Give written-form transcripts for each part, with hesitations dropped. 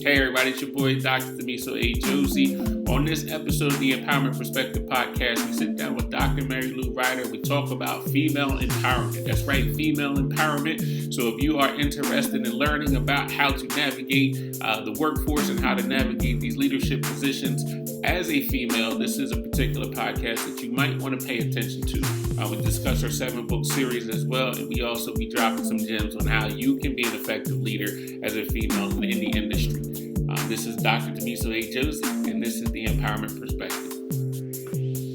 Hey everybody, it's your boy Dr. Damiso A, Josey. On this episode of the Empowerment Perspective podcast, we sit down with Dr. Marilou Ryder. We talk about female empowerment. That's right, female empowerment. So if you are interested in learning about how to navigate the workforce and how to navigate these leadership positions as a female, this is a particular podcast that you might want to pay attention to. We discuss our 7-book series as well, and we also be dropping some gems on how you can be an effective leader as a female in the industry. This is Dr. Damiso A. Josey, and this is the Empowerment Perspective.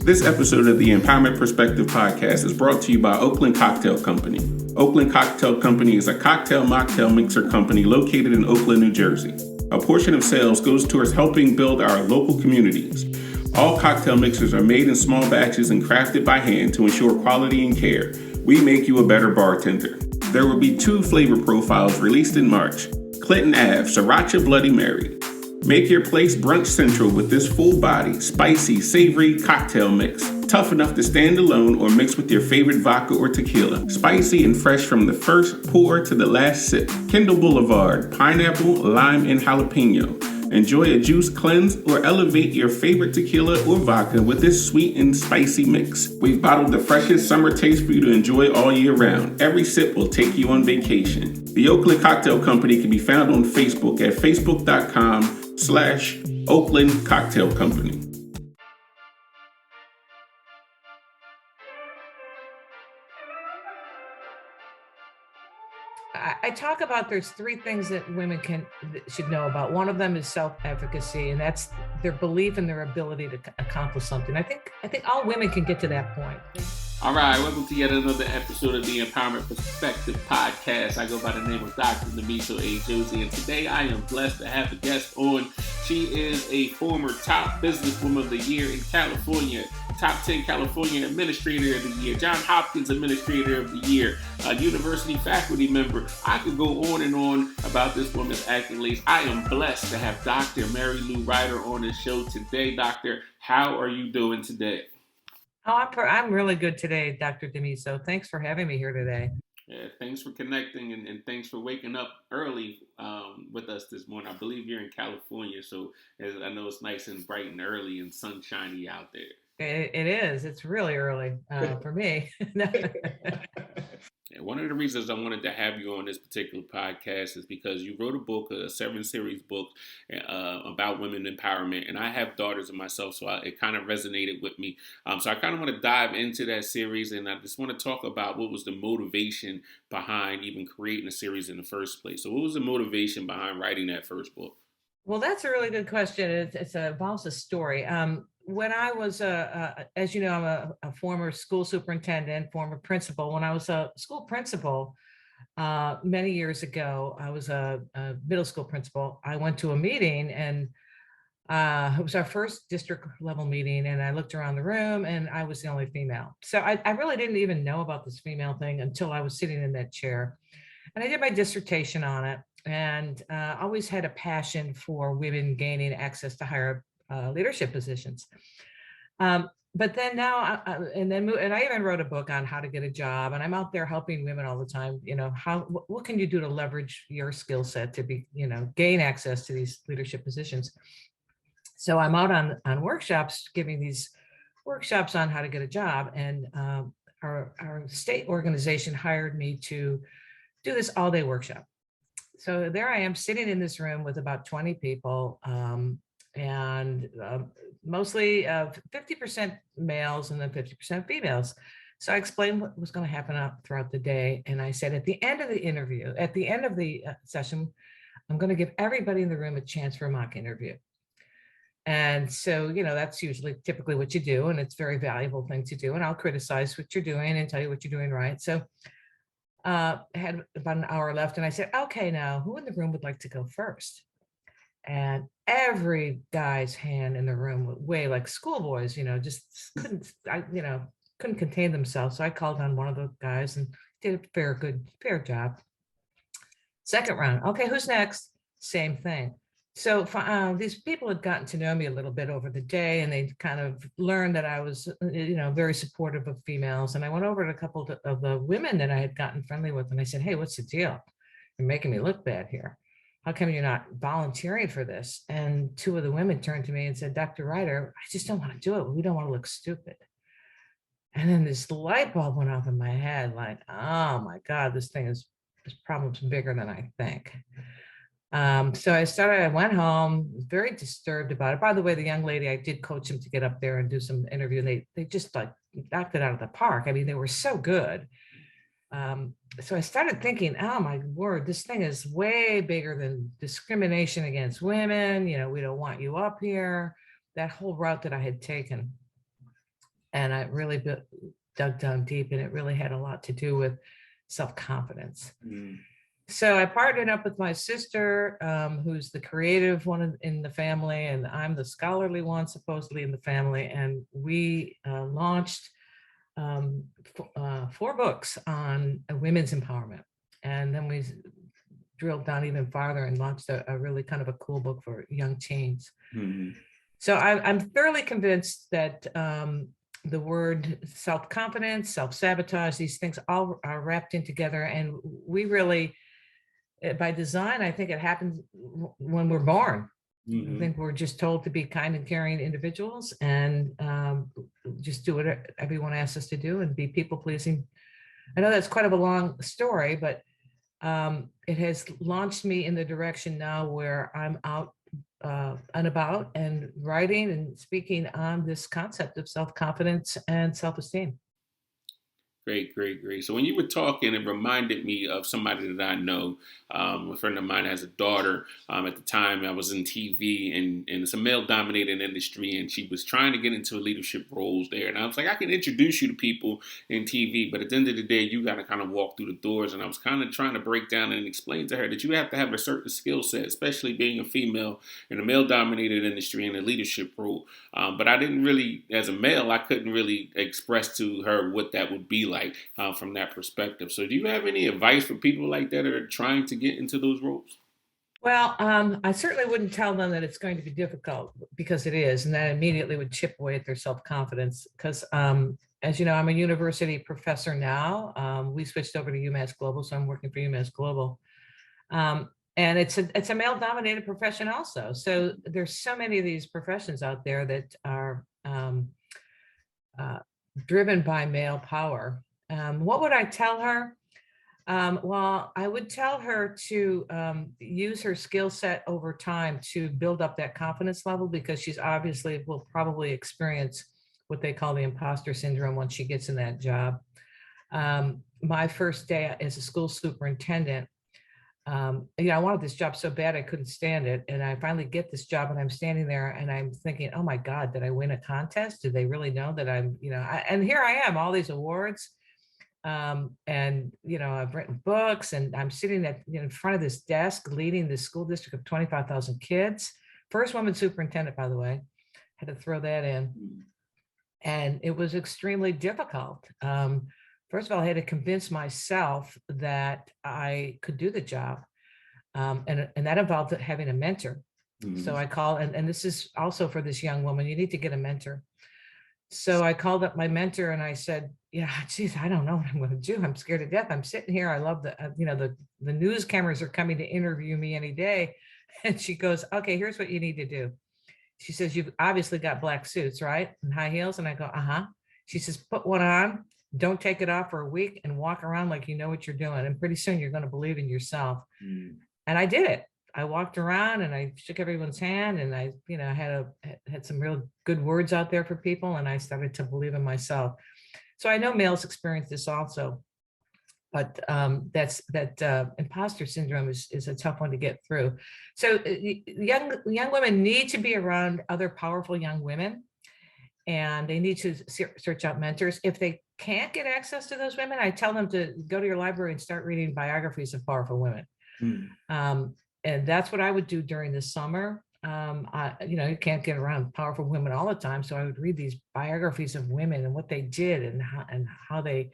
This episode of the Empowerment Perspective podcast is brought to you by Oakland Cocktail Company. Oakland Cocktail Company is a cocktail mocktail mixer company located in Oakland, New Jersey. A portion of sales goes towards helping build our local communities. All cocktail mixers are made in small batches and crafted by hand to ensure quality and care. We make you a better bartender. There will be 2 flavor profiles released in March. Clinton Ave, Sriracha Bloody Mary. Make your place brunch central with this full-body, spicy, savory cocktail mix. Tough enough to stand alone or mix with your favorite vodka or tequila. Spicy and fresh from the first pour to the last sip. Kendall Boulevard, pineapple, lime, and jalapeno. Enjoy a juice cleanse or elevate your favorite tequila or vodka with this sweet and spicy mix. We've bottled the freshest summer taste for you to enjoy all year round. Every sip will take you on vacation. The Oakland Cocktail Company can be found on Facebook at facebook.com/Oakland Cocktail Company. I talk about there's 3 things that women should know about. One of them is self-advocacy, and that's their belief in their ability to accomplish something. I think all women can get to that point. All right, welcome to yet another episode of the Empowerment Perspective podcast. I go by the name of Dr. Damiso A. Josey, and today I am blessed to have a guest on. She is a former top businesswoman of the year in California, top 10 California Administrator of the Year, Johns Hopkins Administrator of the Year, a university faculty member. I could go on and on about this woman's accolades. I am blessed to have Dr. Marilou Ryder on the show today. Doctor, how are you doing today? Oh, I'm really good today, Dr. Damiso. Thanks for having me here today. Yeah, thanks for connecting and thanks for waking up early with us this morning. I believe you're in California, so I know it's nice and bright and early and sunshiny out there. It is. It's really early for me. Yeah, one of the reasons I wanted to have you on this particular podcast is because you wrote a book, a 7-series book about women empowerment, and I have daughters of myself, so it kind of resonated with me. So I kind of want to dive into that series, and I just want to talk about what was the motivation behind even creating a series in the first place. So what was the motivation behind writing that first book? Well, that's a really good question. It involves a story. When I was, as you know, I'm a former school superintendent, former principal. When I was a school principal many years ago, I was a middle school principal. I went to a meeting, and it was our first district level meeting. And I looked around the room, and I was the only female. So I really didn't even know about this female thing until I was sitting in that chair. And I did my dissertation on it, and always had a passion for women gaining access to higher leadership positions. But then now, and I even wrote a book on how to get a job, and I'm out there helping women all the time. You know, what can you do to leverage your skill set to gain access to these leadership positions? So I'm out on workshops, giving these workshops on how to get a job. And our state organization hired me to do this all-day workshop. So there I am sitting in this room with about 20 people, and mostly 50% males and then 50% females. So I explained what was going to happen throughout the day. And I said, at the end of the interview, at the end of the session, I'm going to give everybody in the room a chance for a mock interview. And so, that's typically what you do. And it's a very valuable thing to do. And I'll criticize what you're doing and tell you what you're doing right. So I had about an hour left, and I said, okay, now who in the room would like to go first? And every guy's hand in the room went way like schoolboys, just couldn't contain themselves. So I called on one of the guys and did a fair job. Second round. Okay, who's next? Same thing. So these people had gotten to know me a little bit over the day, and they kind of learned that I was, very supportive of females. And I went over to a couple of the women that I had gotten friendly with, and I said, hey, what's the deal? You're making me look bad here. how come you're not volunteering for this? And two of the women turned to me and said, Dr. Ryder, I just don't want to do it. We don't want to look stupid. And then this light bulb went off in my head, like, oh my God, this problem's bigger than I think. So I went home, very disturbed about it. By the way, the young lady, I did coach them to get up there and do some interview. And they just like knocked it out of the park. I mean, they were so good. So I started thinking, oh my word, this thing is way bigger than discrimination against women. You know, we don't want you up here. That whole route that I had taken. And I really dug down deep, and it really had a lot to do with self-confidence. So I partnered up with my sister, who's the creative one in the family, and I'm the scholarly one supposedly in the family. And we launched 4 books on women's empowerment. And then we drilled down even farther and launched a really kind of a cool book for young teens. So I'm thoroughly convinced that the word self-confidence, self-sabotage, these things all are wrapped in together. And we really, by design, I think it happens when we're born. I think we're just told to be kind and caring individuals, and just do what everyone asks us to do and be people pleasing. I know that's quite of a long story, but it has launched me in the direction now where I'm out and about and writing and speaking on this concept of self-confidence and self-esteem. Great, great, great. So when you were talking, it reminded me of somebody that I know. A friend of mine has a daughter. At the time, I was in TV, and it's a male-dominated industry, and she was trying to get into leadership roles there. And I was like, I can introduce you to people in TV, but at the end of the day, you got to kind of walk through the doors. And I was kind of trying to break down and explain to her that you have to have a certain skill set, especially being a female in a male-dominated industry in a leadership role. But I didn't really, as a male, I couldn't really express to her what that would be like from that perspective. So do you have any advice for people like that are trying to get into those roles? Well, I certainly wouldn't tell them that it's going to be difficult, because it is, and that immediately would chip away at their self-confidence. Because as you know, I'm a university professor now. We switched over to UMass Global, so I'm working for UMass Global. And it's a male-dominated profession also. So there's so many of these professions out there that are driven by male power. What would I tell her? Well, I would tell her to use her skill set over time to build up that confidence level, because she's obviously will probably experience what they call the imposter syndrome once she gets in that job. My first day as a school superintendent, I wanted this job so bad I couldn't stand it. And I finally get this job, and I'm standing there and I'm thinking, oh my God, did I win a contest? Do they really know that I'm, and here I am, all these awards. And I've written books, and I'm sitting in front of this desk leading this school district of 25,000 kids. First woman superintendent, by the way, had to throw that in. And it was extremely difficult. First of all, I had to convince myself that I could do the job. And that involved having a mentor. So I called, and this is also for this young woman, you need to get a mentor. So I called up my mentor and I said, geez, I don't know what I'm going to do. I'm scared to death. I'm sitting here. I love the news cameras are coming to interview me any day. And she goes, okay, here's what you need to do. She says, you've obviously got black suits, right? And high heels. And I go, uh-huh. She says, put one on, don't take it off for a week, and walk around like you know what you're doing. And pretty soon you're going to believe in yourself. And I did it. I walked around and I shook everyone's hand, and I had some real good words out there for people, and I started to believe in myself. So I know males experience this also, but that imposter syndrome is a tough one to get through. So young women need to be around other powerful young women, and they need to search out mentors. If they can't get access to those women, I tell them to go to your library and start reading biographies of powerful women. And that's what I would do during the summer. You can't get around powerful women all the time. So I would read these biographies of women and what they did and how they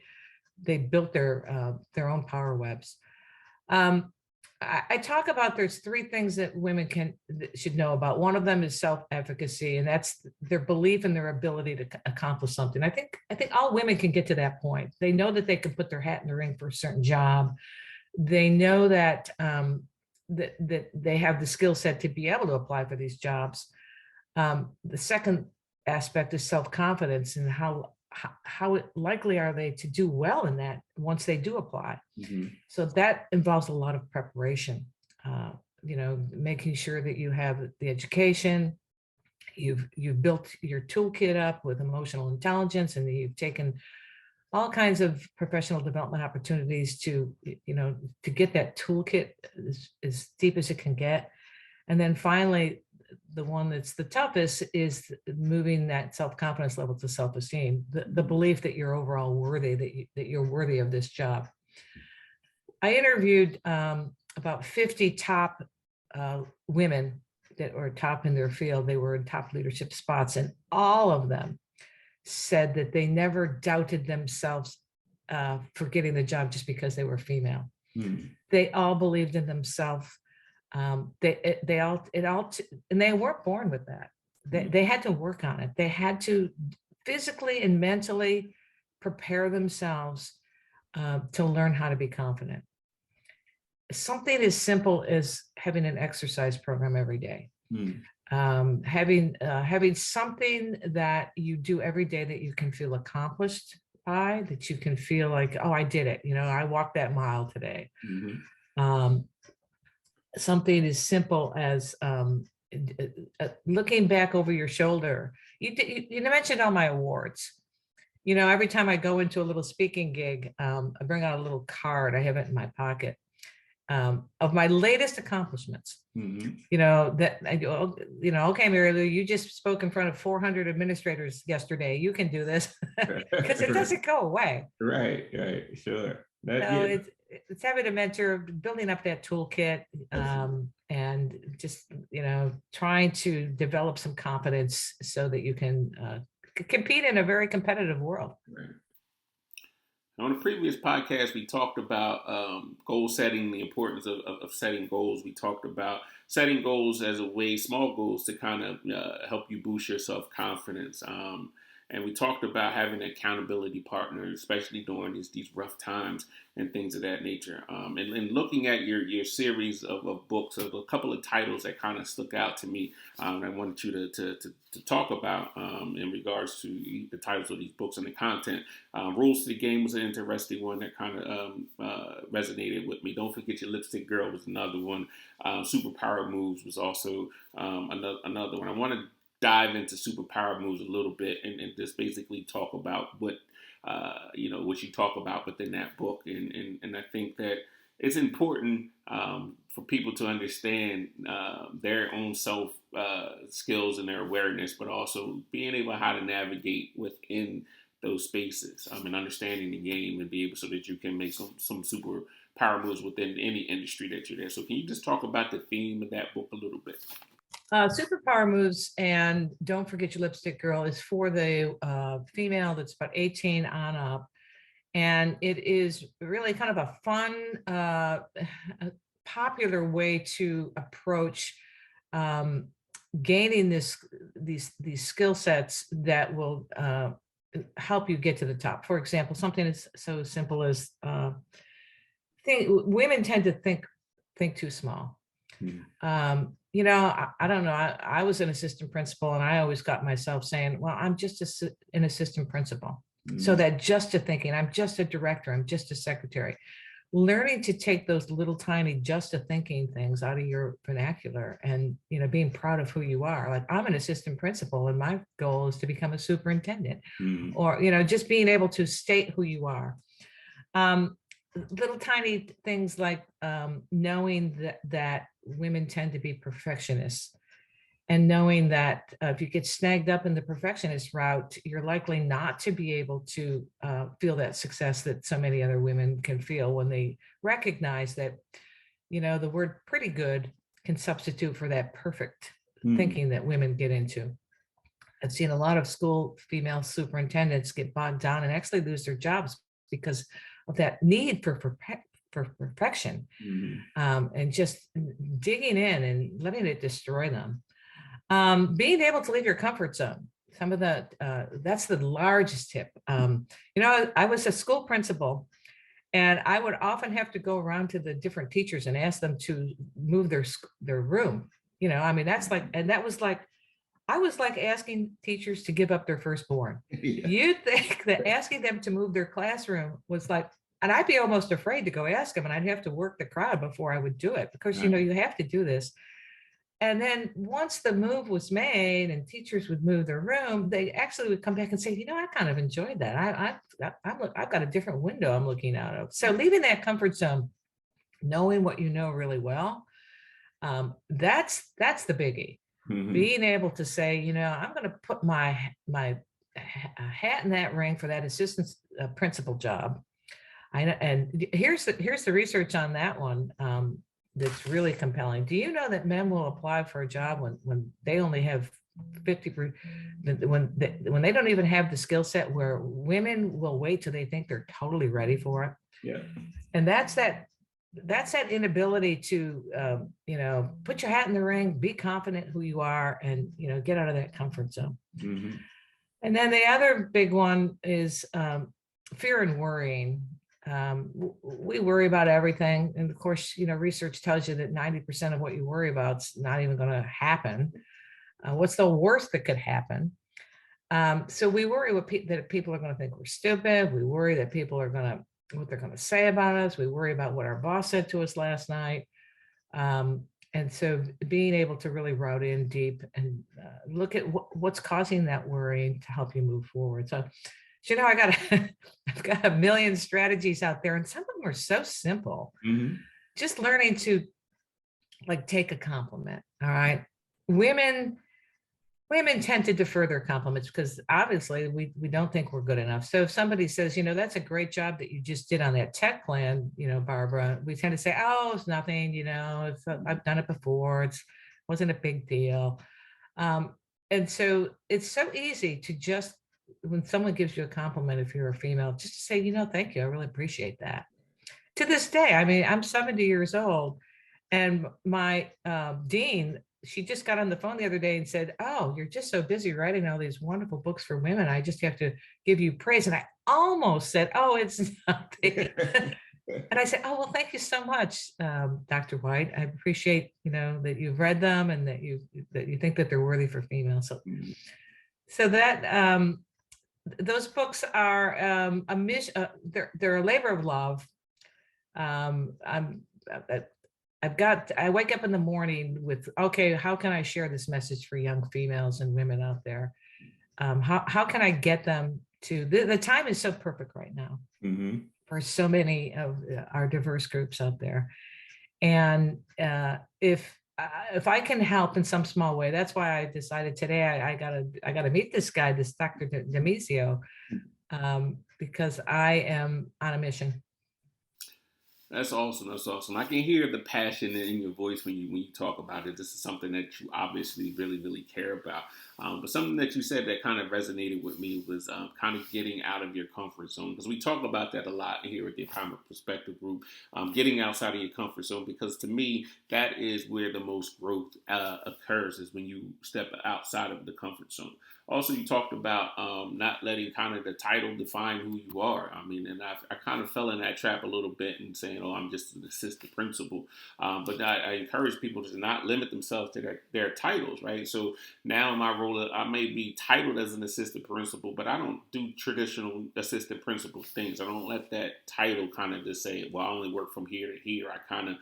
built their own power webs. I talk about there's 3 things that women should know about. One of them is self-advocacy, and that's their belief in their ability to accomplish something. I think all women can get to that point. They know that they can put their hat in the ring for a certain job. They know that that they have the skill set to be able to apply for these jobs. The second aspect is self-confidence, and how likely are they to do well in that once they do apply. So that involves a lot of preparation, making sure that you have the education, you've built your toolkit up with emotional intelligence, and you've taken all kinds of professional development opportunities to get that toolkit as deep as it can get. And then finally, the one that's the toughest is moving that self-confidence level to self-esteem, the belief that you're overall worthy, that you're worthy of this job. I interviewed about 50 top women that were top in their field. They were in top leadership spots, and all of them said that they never doubted themselves for getting the job just because they were female. They all believed in themselves. And they weren't born with that. They had to work on it. They had to physically and mentally prepare themselves to learn how to be confident. Something as simple as having an exercise program every day. Having something that you do every day that you can feel accomplished by, that you can feel like, oh, I did it. I walked that mile today. Something as simple as looking back over your shoulder. You mentioned all my awards. Every time I go into a little speaking gig, I bring out a little card. I have it in my pocket of my latest accomplishments. That I go, okay, Marilou, you just spoke in front of 400 administrators yesterday. You can do this, because it doesn't go away. Right, sure. It's having a mentor, building up that toolkit, and just trying to develop some confidence so that you can compete in a very competitive world. Right. On a previous podcast, we talked about goal setting, the importance of setting goals. We talked about setting goals as a way, small goals, to kind of help you boost your self-confidence. And we talked about having an accountability partner, especially during these rough times and things of that nature. And looking at your series of books, of a couple of titles that kind of stuck out to me, I wanted you to talk about in regards to the titles of these books and the content. Rules to the Game was an interesting one that kind of resonated with me. Don't Forget Your Lipstick Girl was another one. Superpower Moves was also another one. I want to dive into Superpower Moves a little bit and just basically talk about what you talk about within that book. And I think that it's important for people to understand their own self skills and their awareness, but also being able how to navigate within those spaces, and understanding the game, and be able so that you can make some super power moves within any industry that you're there. So can you just talk about the theme of that book a little bit? Superpower Moves and Don't Forget Your Lipstick Girl is for the female that's about 18 on up. And it is really kind of a fun, popular way to approach gaining these skill sets that will help you get to the top. For example, something as so simple as women tend to think too small. I don't know. I was an assistant principal, and I always got myself saying, well, I'm just an assistant principal. So that just a thinking, I'm just a director, I'm just a secretary. Learning to take those little tiny just a thinking things out of your vernacular, and being proud of who you are. Like, I'm an assistant principal and my goal is to become a superintendent. Or just being able to state who you are. Little tiny things like knowing that women tend to be perfectionists, and knowing that if you get snagged up in the perfectionist route, you're likely not to be able to feel that success that so many other women can feel when they recognize that, the word pretty good can substitute for that perfect thinking that women get into. I've seen a lot of school female superintendents get bogged down and actually lose their jobs because of that need for perfection, and just digging in and letting it destroy them. Being able to leave your comfort zone. Some of that's the largest tip. I was a school principal, And I would often have to go around to the different teachers and ask them to move their room. I mean, that's like, and that was like, I was like asking teachers to give up their firstborn. Yeah. You'd think that asking them to move their classroom was like, and I'd be almost afraid to go ask them, and I'd have to work the crowd before I would do it, because, Right. you have to do this. And then once the move was made and teachers would move their room, they actually would come back and say, I kind of enjoyed that. I've got a different window I'm looking out of. So leaving that comfort zone, knowing what you know really well, that's the biggie. Being able to say, I'm going to put my hat in that ring for that assistant principal job. And here's the research on that one. That's really compelling. Do you know that men will apply for a job when they only have 50%, when they don't even have the skill set, where women will wait till they think they're totally ready for it? Yeah. And that's that inability to, put your hat in the ring, be confident who you are, and, get out of that comfort zone. Mm-hmm. And then the other big one is fear and worrying. We worry about everything. And of course, research tells you that 90% of what you worry about is not even going to happen. What's the worst that could happen? So we worry that people are going to think we're stupid. We worry that people are what they're going to say about us. We worry about what our boss said to us last night. And so being able to really route in deep and look at what's causing that worry to help you move forward. So, I've got a million strategies out there, and some of them are so simple. Mm-hmm. Just learning to take a compliment. All right. Women tend to defer their compliments because obviously we don't think we're good enough. So if somebody says, that's a great job that you just did on that tech plan, Barbara, we tend to say, oh, it's nothing, I've done it before. It wasn't a big deal. And so it's so easy to just, when someone gives you a compliment, if you're a female, just to say, thank you. I really appreciate that. To this day, I mean, I'm 70 years old, and my dean, she just got on the phone the other day and said, oh, you're just so busy writing all these wonderful books for women. I just have to give you praise. And I almost said, oh, it's nothing. And I said, oh, well, thank you so much, Dr. White. I appreciate, that you've read them and that you think that they're worthy for females. So that those books are a mission. They're a labor of love. I wake up in the morning with, okay, how can I share this message for young females and women out there? How can I get them to, the time is so perfect right now for so many of our diverse groups out there. And if I can help in some small way, that's why I decided today I gotta meet this guy, this Dr. Damiso, because I am on a mission. That's awesome. That's awesome. I can hear the passion in your voice when you talk about it. This is something that you obviously really, really care about. But something that you said that kind of resonated with me was kind of getting out of your comfort zone, because we talk about that a lot here at the Empowerment Perspective Group, getting outside of your comfort zone, because to me, that is where the most growth occurs, is when you step outside of the comfort zone. Also, you talked about not letting kind of the title define who you are. I mean, and I kind of fell in that trap a little bit and saying, oh, I'm just an assistant principal. But I encourage people to not limit themselves to their titles, right? So now in my role, I may be titled as an assistant principal, but I don't do traditional assistant principal things. I don't let that title kind of just say, well, I only work from here to here. I kind of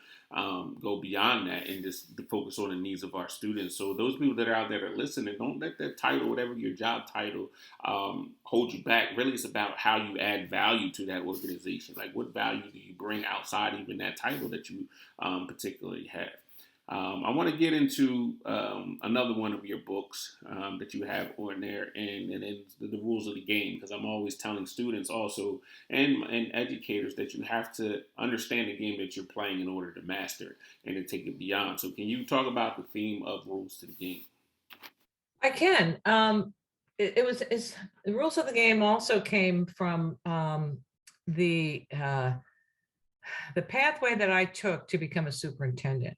go beyond that and just focus on the needs of our students. So those people that are out there that are listening, don't let that title, whatever your job title, hold you back. Really, it's about how you add value to that organization. Like, what value do you bring outside even that title that you particularly have? I want to get into another one of your books that you have on there, and the rules of the game, because I'm always telling students also and educators that you have to understand the game that you're playing in order to master it and to take it beyond. So can you talk about the theme of rules to the game? I can. The rules of the game also came from the pathway that I took to become a superintendent.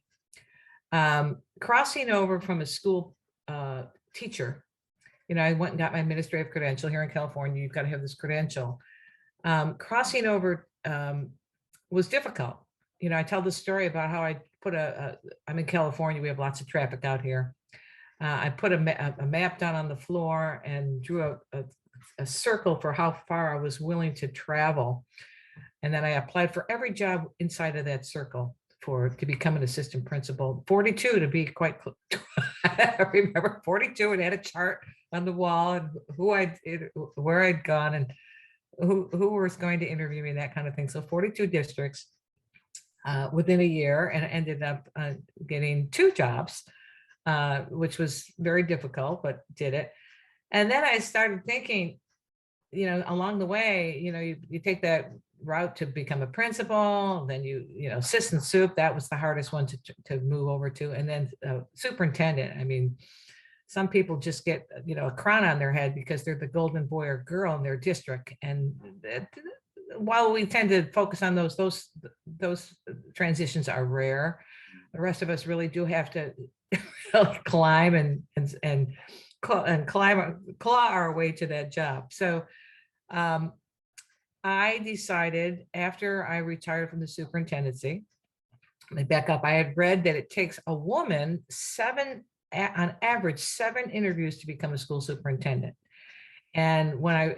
Crossing over from a school teacher, I went and got my administrative credential here in California. You've got to have this credential. Crossing over was difficult. I tell the story about how I put I'm in California, we have lots of traffic out here. I put a map down on the floor and drew a circle for how far I was willing to travel. And then I applied for every job inside of that circle to become an assistant principal. 42 to be quite close. I remember 42 and had a chart on the wall and where I'd gone and who was going to interview me, that kind of thing. So 42 districts within a year, and ended up getting 2 jobs, which was very difficult, but did it. And then I started thinking, along the way, you take that route to become a principal, then assistant soup, that was the hardest one to move over to. And then superintendent. I mean, some people just get, a crown on their head because they're the golden boy or girl in their district. And while we tend to focus on those transitions are rare, the rest of us really do have to climb and claw our way to that job. So I decided, after I retired from the superintendency, let me back up. I had read that it takes a woman on average 7 interviews to become a school superintendent. And when I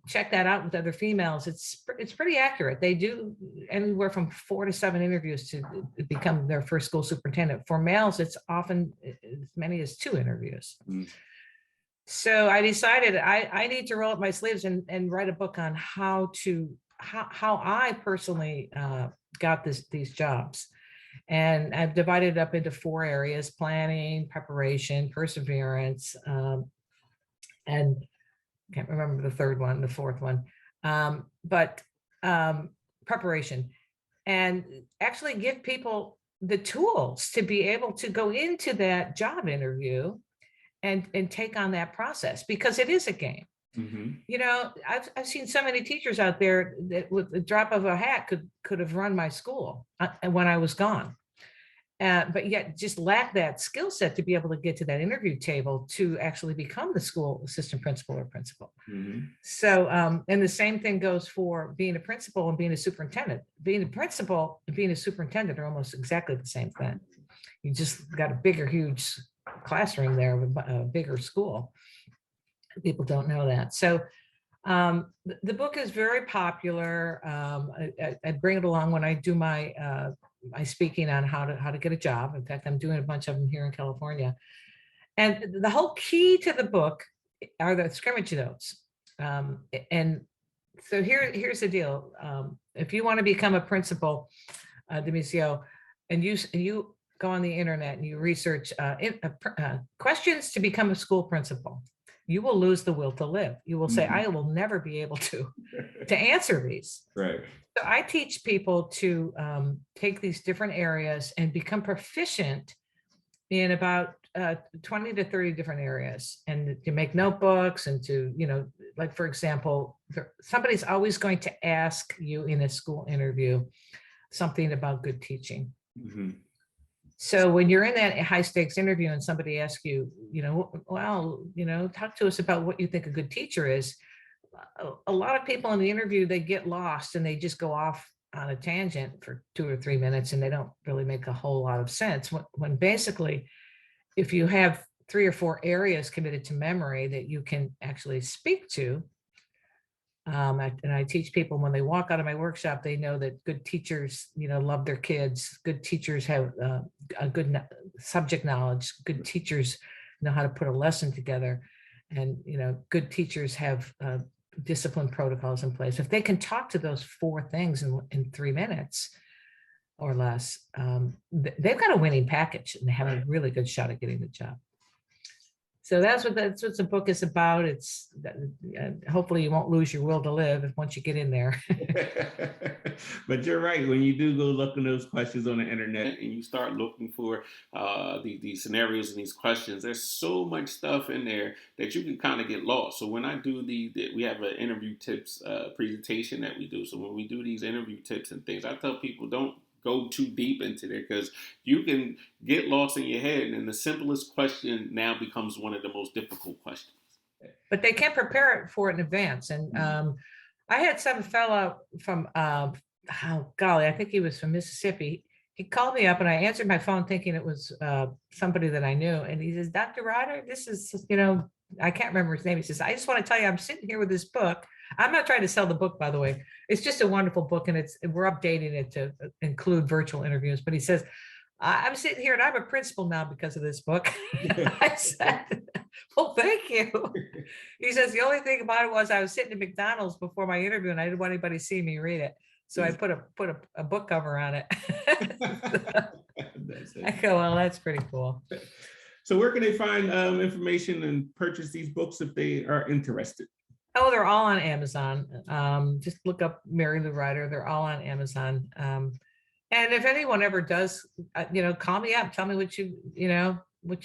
checked that out with other females, it's pretty accurate. They do anywhere from 4 to 7 interviews to become their first school superintendent. For males, it's often as many as 2 interviews. Mm. So I decided I need to roll up my sleeves and write a book on how I personally got these jobs. And I've divided it up into 4 areas: planning, preparation, perseverance, and can't remember the 4th one, but preparation, and actually give people the tools to be able to go into that job interview and take on that process, because it is a game. Mm-hmm. I've seen so many teachers out there that with the drop of a hat could have run my school when I was gone, but yet just lack that skill set to be able to get to that interview table to actually become the school assistant principal or principal. Mm-hmm. So, and the same thing goes for being a principal and being a superintendent. Being a principal and being a superintendent are almost exactly the same thing. You just got a bigger, huge classroom there with a bigger school. People don't know that. So the book is very popular. I bring it along when I do my speaking on how to get a job. In fact, I'm doing a bunch of them here in California. And the whole key to the book are the scrimmage notes. And so here's the deal. If you want to become a principal, Damiso, and you go on the internet and you research questions to become a school principal, you will lose the will to live. You will say, mm-hmm. I will never be able to answer these. Right. So I teach people to take these different areas and become proficient in about 20 to 30 different areas, and to make notebooks and to, like, for example, somebody's always going to ask you in a school interview something about good teaching. Mm-hmm. So when you're in that high stakes interview and somebody asks you, talk to us about what you think a good teacher is. A lot of people in the interview, they get lost and they just go off on a tangent for 2 or 3 minutes, and they don't really make a whole lot of sense. When basically, if you have 3 or 4 areas committed to memory that you can actually speak to, and I teach people when they walk out of my workshop, they know that good teachers, love their kids. Good teachers have a good subject knowledge. Good teachers know how to put a lesson together, and good teachers have discipline protocols in place. If they can talk to those 4 things in 3 minutes or less, they've got a winning package, and they have a really good shot at getting the job. So that's what the book is about. It's hopefully you won't lose your will to live once you get in there. But you're right. When you do go look at those questions on the internet and you start looking for these scenarios and these questions, there's so much stuff in there that you can kind of get lost. So when I do we have an interview tips presentation that we do. So when we do these interview tips and things, I tell people don't go too deep into there, because you can get lost in your head, and the simplest question now becomes one of the most difficult questions. But they can't prepare for it in advance. And I had some fellow from oh golly, I think he was from Mississippi. He called me up and I answered my phone thinking it was somebody that I knew. And he says, Dr. Ryder, this is, I can't remember his name. He says, I just want to tell you, I'm sitting here with this book. I'm not trying to sell the book, by the way. It's just a wonderful book, and we're updating it to include virtual interviews. But he says, I'm sitting here and I'm a principal now because of this book. I said, well, thank you. He says, the only thing about it was I was sitting at McDonald's before my interview and I didn't want anybody to see me read it. So I put a book cover on it. I go, well, that's pretty cool. So where can they find information and purchase these books if they are interested? Oh, they're all on Amazon. Just look up Marilou Ryder. They're all on Amazon. And if anyone ever does, call me up, tell me what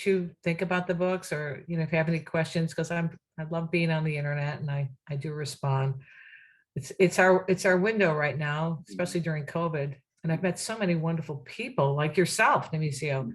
you think about the books, or, if you have any questions, because I love being on the internet and I do respond. It's our window right now, especially during COVID. And I've met so many wonderful people like yourself, Damiso.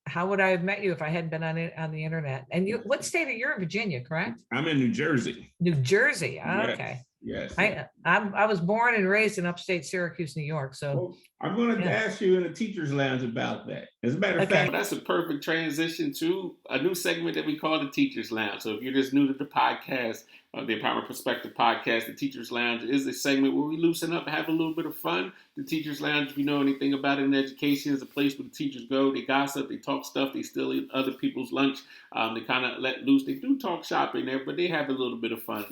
How would I have met you if I hadn't been on the internet? And what state are you in? Virginia, correct? I'm in New Jersey. New Jersey. Okay. Yes. I was born and raised in upstate Syracuse, New York. So well, I'm going to ask you in the teacher's lounge about that. As a matter of fact, that's a perfect transition to a new segment that we call the Teacher's Lounge. So if you're just new to the podcast, the Empowerment Perspective podcast, the Teacher's Lounge is a segment where we loosen up and have a little bit of fun. The Teacher's Lounge, if you know anything about it in education, is a place where the teachers go. They gossip, they talk stuff, they still eat other people's lunch. They kind of let loose. They do talk shop in there, but they have a little bit of fun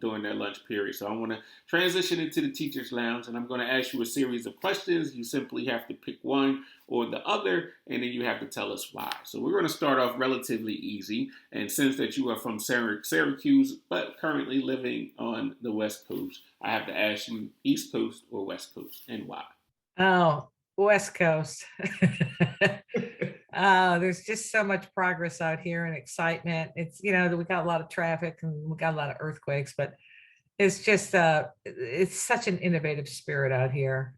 during their lunch period. So I want to transition into the Teacher's Lounge, and I'm going to ask you a series of questions. You simply have to pick one or the other, and then you have to tell us why. So we're going to start off relatively easy. And since that you are from Syracuse, but currently living on the West Coast, I have to ask you East Coast or West Coast, and why? Oh, West Coast. There's just so much progress out here and excitement. It's, we got a lot of traffic and we got a lot of earthquakes, but it's just, it's such an innovative spirit out here.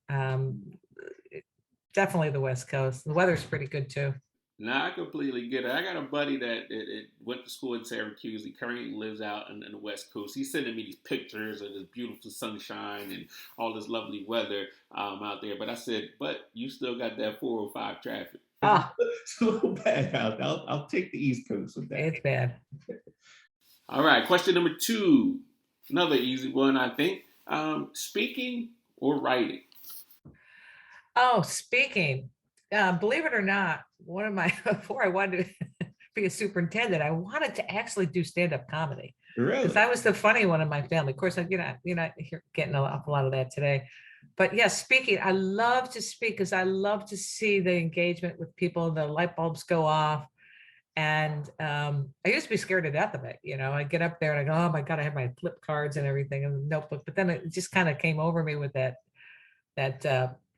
Definitely the West Coast. The weather's pretty good too. No, I completely get it. I got a buddy that went to school in Syracuse. He currently lives out in the West Coast. He's sending me these pictures of this beautiful sunshine and all this lovely weather out there. But I said, but you still got that 405 traffic. It's a little bad out. I'll take the East Coast with that. It's bad. All right, question number 2. Another easy one, I think. Speaking or writing? Oh, speaking. Believe it or not, before I wanted to be a superintendent, I wanted to actually do stand-up comedy. Really? Because I was the funny one in my family. Of course, you're not getting a lot of that today. But yes, speaking, I love to speak because I love to see the engagement with people, the light bulbs go off. And I used to be scared to death of it. I get up there and I go, oh my God, I have my flip cards and everything and notebook. But then it just kind of came over me with that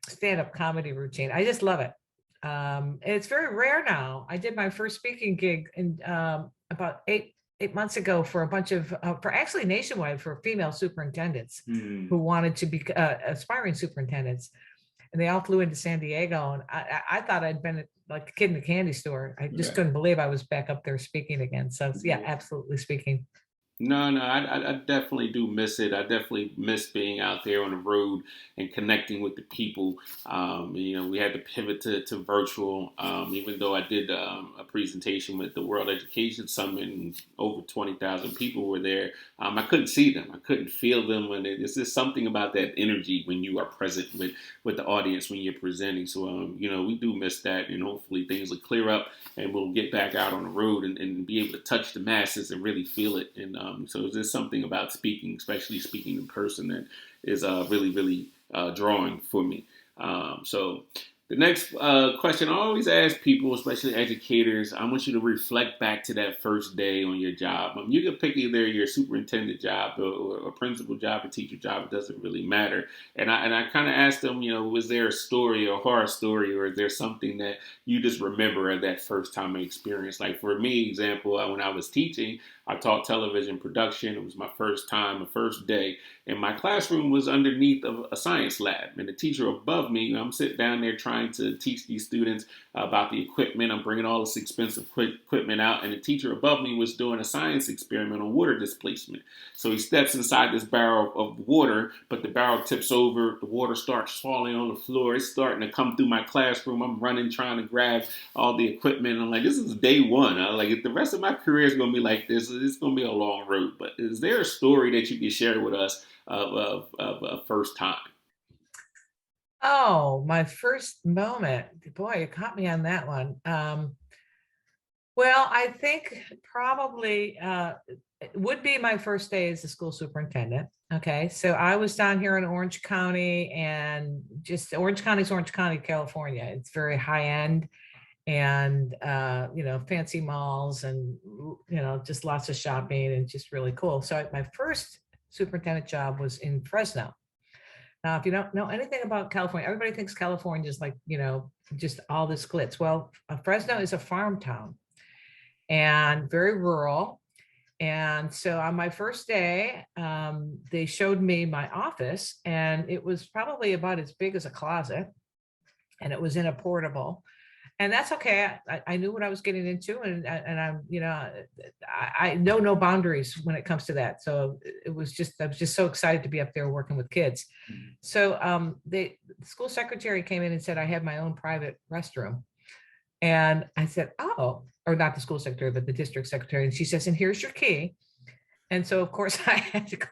stand-up comedy routine. I just love it. And it's very rare now. I did my first speaking gig in about eight months ago for a bunch of, for actually nationwide, for female superintendents who wanted to be aspiring superintendents. And they all flew into San Diego. And I thought I'd been like a kid in a candy store. I just couldn't believe I was back up there speaking again. So yeah, absolutely speaking. No, I definitely do miss it. I definitely miss being out there on the road and connecting with the people. We had to pivot to virtual, even though I did a presentation with the World Education Summit and over 20,000 people were there. I couldn't see them. I couldn't feel them. And it's just something about that energy when you are present with the audience when you're presenting. So, we do miss that, and hopefully things will clear up and we'll get back out on the road and be able to touch the masses and really feel it. And so there's something about speaking, especially speaking in person, that is really, really drawing for me. So the next question I always ask people, especially educators, I want you to reflect back to that first day on your job. You can pick either your superintendent job or a principal job, a teacher job. It doesn't really matter. And I kind of asked them, was there a story, a horror story, or is there something that you just remember of that first time experience? Like for me, example, when I was teaching, I taught television production. It was my first time, the first day. And my classroom was underneath of a science lab. And the teacher above me, I'm sitting down there trying trying to teach these students about the equipment. I'm bringing all this expensive equipment out, and the teacher above me was doing a science experiment on water displacement. So he steps inside this barrel of water, but the barrel tips over, the water starts falling on the floor. It's starting to come through my classroom. I'm running, trying to grab all the equipment. I'm like, this is day one. I'm like, if the rest of my career is going to be like this, it's going to be a long road. But is there a story that you can share with us of a first time? Oh, my first moment. Boy, you caught me on that one. Well, I think probably it would be my first day as a school superintendent. Okay, so I was down here in Orange County, and just Orange County is Orange County, California. It's very high end, and fancy malls, and just lots of shopping, and just really cool. So my first superintendent job was in Fresno. Now, if you don't know anything about California, everybody thinks California is like, just all this glitz. Well, Fresno is a farm town and very rural. And so on my first day, they showed me my office, and it was probably about as big as a closet, and it was in a portable. And that's okay. I knew what I was getting into, and I'm, I know no boundaries when it comes to that. So I was just so excited to be up there working with kids. So the school secretary came in and said, I have my own private restroom. And I said, oh, or not the school secretary, but the district secretary. And she says, and here's your key. And so of course I had to go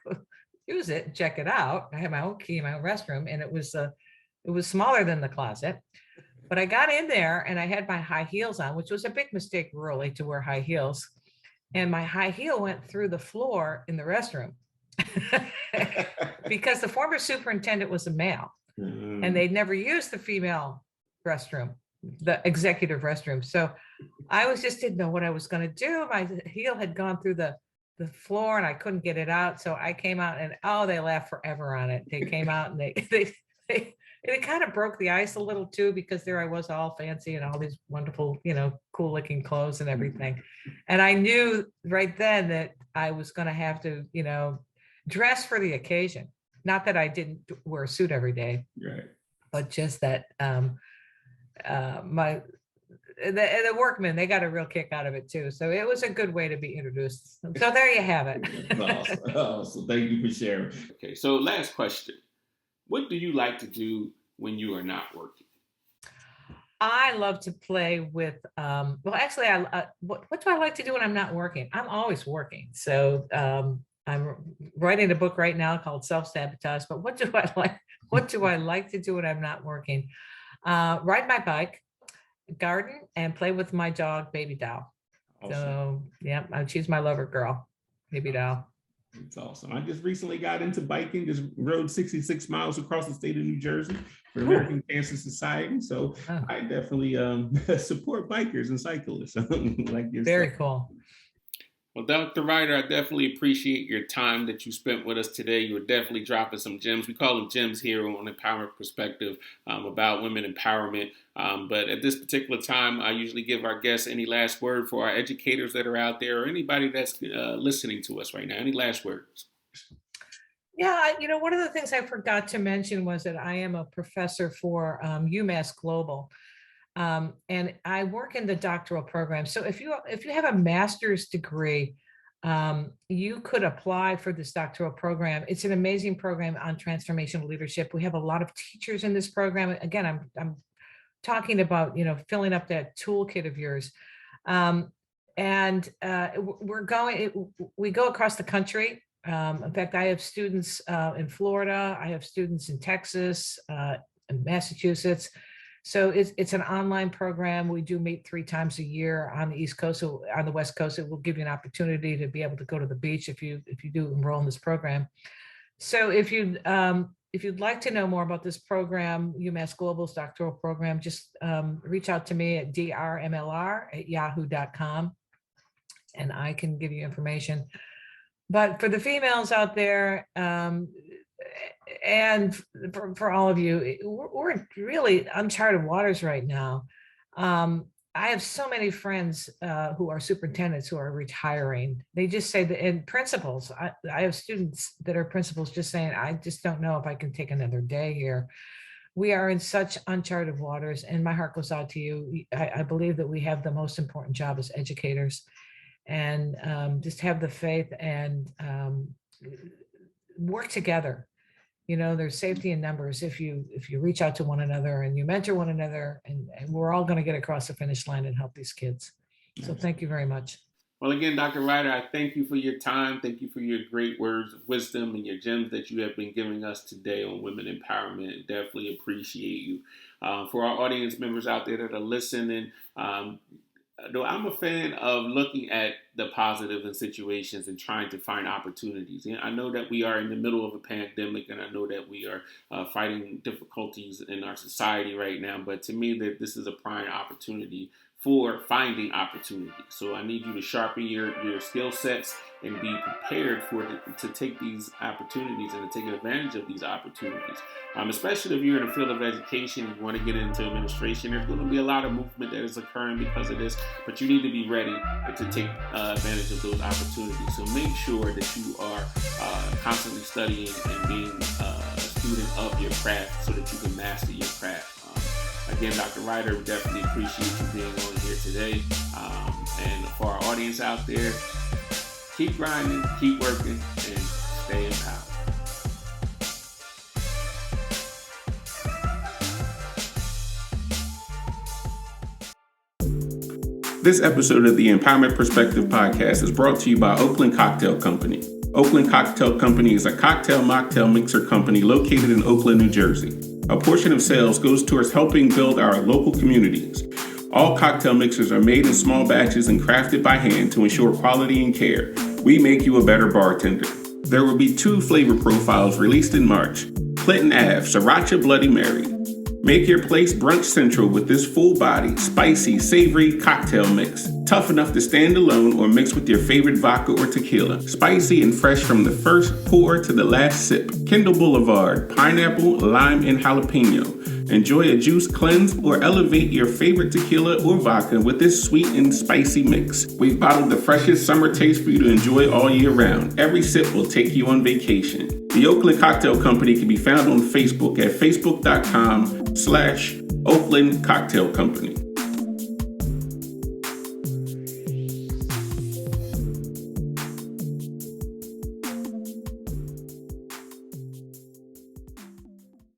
use it and check it out. I had my own key in my own restroom, and it was smaller than the closet. But I got in there, and I had my high heels on, which was a big mistake really, to wear high heels. And my high heel went through the floor in the restroom because the former superintendent was a male, and they'd never used the female restroom, the executive restroom. So I didn't know what I was going to do. My heel had gone through the floor, and I couldn't get it out. So I came out, and they laughed forever on it. They came out, and it kind of broke the ice a little too, because there I was, all fancy and all these wonderful, cool looking clothes and everything. And I knew right then that I was going to have to, dress for the occasion. Not that I didn't wear a suit every day, right, but just that the workmen, they got a real kick out of it too. So it was a good way to be introduced. So there you have it. Awesome. Thank you for sharing. Okay, so last question. What do you like to do when you are not working? I love to play with, actually, what do I like to do when I'm not working? I'm always working. So I'm writing a book right now called Self-Advocacy, but what do I like? What do I like to do when I'm not working? Ride my bike, garden, and play with my dog, Baby Doll. Awesome. So yeah, she's my lover girl, Baby Doll. It's awesome. I just recently got into biking, just rode 66 miles across the state of New Jersey for the American Cancer Society. So I definitely support bikers and cyclists like yourself. Very cool. Well, Dr. Ryder, I definitely appreciate your time that you spent with us today. You were definitely dropping some gems. We call them gems here on Empowerment Perspective about women empowerment. But at this particular time, I usually give our guests any last word for our educators that are out there, or anybody that's listening to us right now. Any last words? Yeah, one of the things I forgot to mention was that I am a professor for UMass Global. And I work in the doctoral program. So if you have a master's degree, you could apply for this doctoral program. It's an amazing program on transformational leadership. We have a lot of teachers in this program. Again, I'm talking about, filling up that toolkit of yours. We go across the country. In fact, I have students in Florida. I have students in Texas, in Massachusetts. So it's an online program. We do meet 3 times a year on the East Coast. So on the West Coast, it will give you an opportunity to be able to go to the beach if you do enroll in this program. So if you'd like to know more about this program, UMass Global's doctoral program, just reach out to me at drmlr@yahoo.com, and I can give you information. But for the females out there, and for all of you, we're in really uncharted waters right now. I have so many friends who are superintendents who are retiring. They just say that, and principals, I have students that are principals just saying, I just don't know if I can take another day here. we are in such uncharted waters, and my heart goes out to you. I believe that we have the most important job as educators, and just have the faith and work together. There's safety in numbers if you reach out to one another and you mentor one another, and we're all going to get across the finish line and help these kids. So thank you very much. Well, again, Dr. Ryder, I thank you for your time. Thank you for your great words of wisdom and your gems that you have been giving us today on women empowerment. Definitely appreciate you. For our audience members out there that are listening, though I'm a fan of looking at the positive in situations and trying to find opportunities. And I know that we are in the middle of a pandemic, and I know that we are fighting difficulties in our society right now. But to me, that this is a prime opportunity for finding opportunities. So I need you to sharpen your skill sets and be prepared to take these opportunities and to take advantage of these opportunities. Especially if you're in the field of education, you want to get into administration, there's going to be a lot of movement that is occurring because of this, but you need to be ready to take advantage of those opportunities. So make sure that you are constantly studying and being a student of your craft so that you can master your craft. Again, Dr. Ryder, we definitely appreciate you being on here today. And for our audience out there, keep grinding, keep working, and stay empowered. This episode of the Empowerment Perspective podcast is brought to you by Oakland Cocktail Company. Oakland Cocktail Company is a cocktail mocktail mixer company located in Oakland, New Jersey. A portion of sales goes towards helping build our local communities. All cocktail mixers are made in small batches and crafted by hand to ensure quality and care. We make you a better bartender. There will be 2 flavor profiles released in March. Clinton Ave, Sriracha Bloody Mary. Make your place brunch central with this full-body, spicy, savory cocktail mix. Tough enough to stand alone or mix with your favorite vodka or tequila. Spicy and fresh from the first pour to the last sip. Kendall Boulevard, pineapple, lime, and jalapeno. Enjoy a juice cleanse or elevate your favorite tequila or vodka with this sweet and spicy mix. We've bottled the freshest summer taste for you to enjoy all year round. Every sip will take you on vacation. The Oakland Cocktail Company can be found on Facebook at facebook.com/Oakland Cocktail Company.